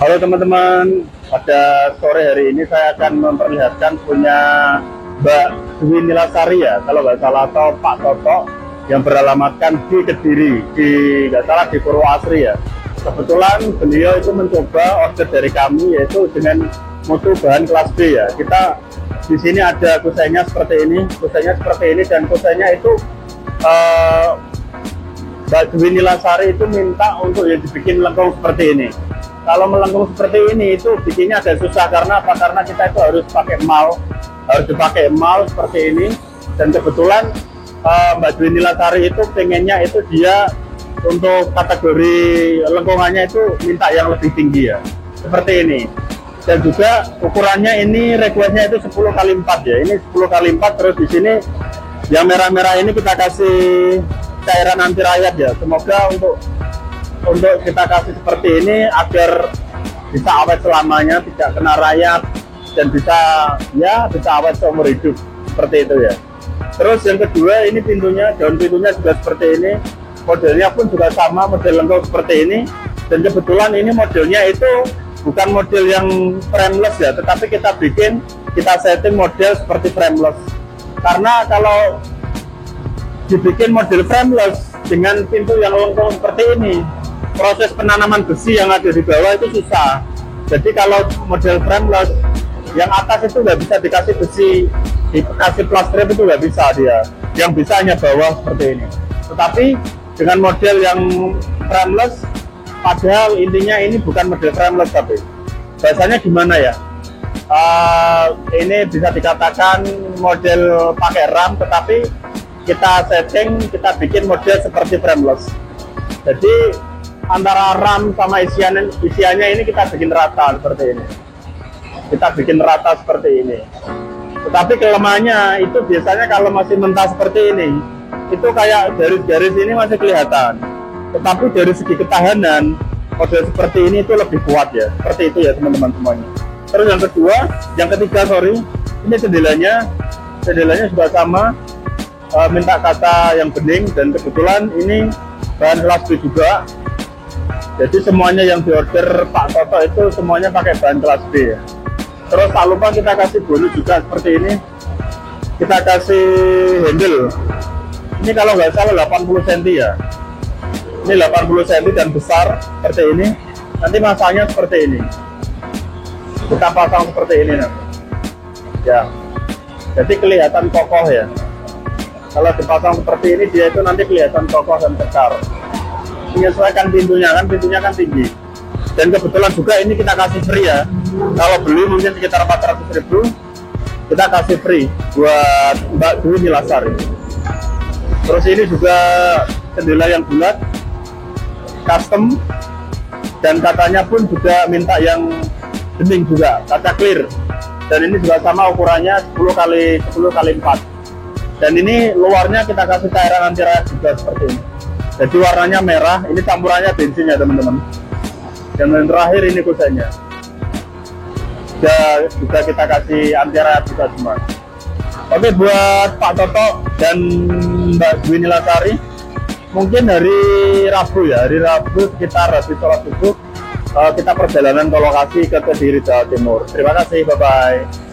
Halo teman-teman, pada sore hari ini saya akan memperlihatkan punya Mbak Dwi Nilasari ya, kalau nggak salah, atau Pak Toto, yang beralamatkan di Kediri, nggak salah di Purwoasri ya. Kebetulan beliau itu mencoba order dari kami, yaitu dengan mutu bahan kelas B ya. Kita di sini ada kusainya seperti ini, dan kusainya itu Mbak Dwi Nilasari itu minta untuk yang dibikin melengkung seperti ini. Kalau melengkung seperti ini itu bikinnya agak susah, karena apa? Karena kita itu harus dipakai emal seperti ini. Dan kebetulan Mbak Dwi Nilasari itu pengennya itu dia untuk kategori lengkungannya itu minta yang lebih tinggi ya, seperti ini. Dan juga ukurannya ini requestnya itu 10 kali 4 ya. Ini 10 kali 4, terus di sini yang merah-merah ini kita kasih cairan anti rayap ya. Semoga untuk kita kasih seperti ini agar bisa awet selamanya, tidak kena rayap, dan bisa awet seumur hidup, seperti itu ya. Terus yang kedua, ini pintunya, daun pintunya juga seperti ini, modelnya pun juga sama, model lengkung seperti ini. Dan kebetulan ini modelnya itu bukan model yang frameless ya, tetapi kita setting model seperti frameless. Karena kalau dibikin model frameless dengan pintu yang lengkung seperti ini, proses penanaman besi yang ada di bawah itu susah. Jadi kalau model frameless yang atas itu nggak bisa dikasih besi, dikasih plastrip itu nggak bisa dia. Yang bisa hanya bawah seperti ini. Tetapi dengan model yang frameless, padahal intinya ini bukan model frameless, tapi bahasanya gimana ya? Ini bisa dikatakan model pakai ram, tetapi kita setting, kita bikin model seperti frameless. Jadi antara ram sama isiannya ini kita bikin rata seperti ini. Tetapi kelemahannya itu biasanya kalau masih mentah seperti ini, itu kayak garis-garis ini masih kelihatan. Tetapi dari segi ketahanan, model seperti ini itu lebih kuat ya. Seperti itu ya teman-teman semuanya. Terus yang ketiga, ini jendelanya juga sama, minta kata yang bening, dan kebetulan ini bahan kelas B juga. Jadi semuanya yang diorder Pak Toto itu semuanya pakai bahan kelas B ya. Terus tak lupa kita kasih bonus juga seperti ini. Kita kasih handle. Ini kalau nggak salah 80 cm ya. Ini 80 cm dan besar seperti ini. Nanti masangnya seperti ini. Kita pasang seperti ini nanti. Ya. Jadi kelihatan kokoh ya. Kalau dipasang seperti ini, dia itu nanti kelihatan kokoh dan kekar. Menyesuaikan pintunya kan tinggi. Dan kebetulan juga ini kita kasih free ya. Kalau beli mungkin sekitar 400.000, kita kasih free buat Mbak Dwi Nilasari. Terus ini juga jendela yang bulat, custom, dan katanya pun juga minta yang bening juga, kaca clear. Dan ini juga sama ukurannya 10 kali 4. Dan ini luarnya kita kasih cairan anti rayap juga seperti ini. Jadi warnanya merah, ini campurannya bensin ya teman-teman. Dan yang terakhir ini kusainya. Juga kita kasih anti rayap juga semua. Oke, buat Pak Toto dan Mbak Dwi Nilasari, mungkin hari Rabu sekitar habis sholat subuh, kita perjalanan ke lokasi ke Kediri, Jawa Timur. Terima kasih, bye-bye.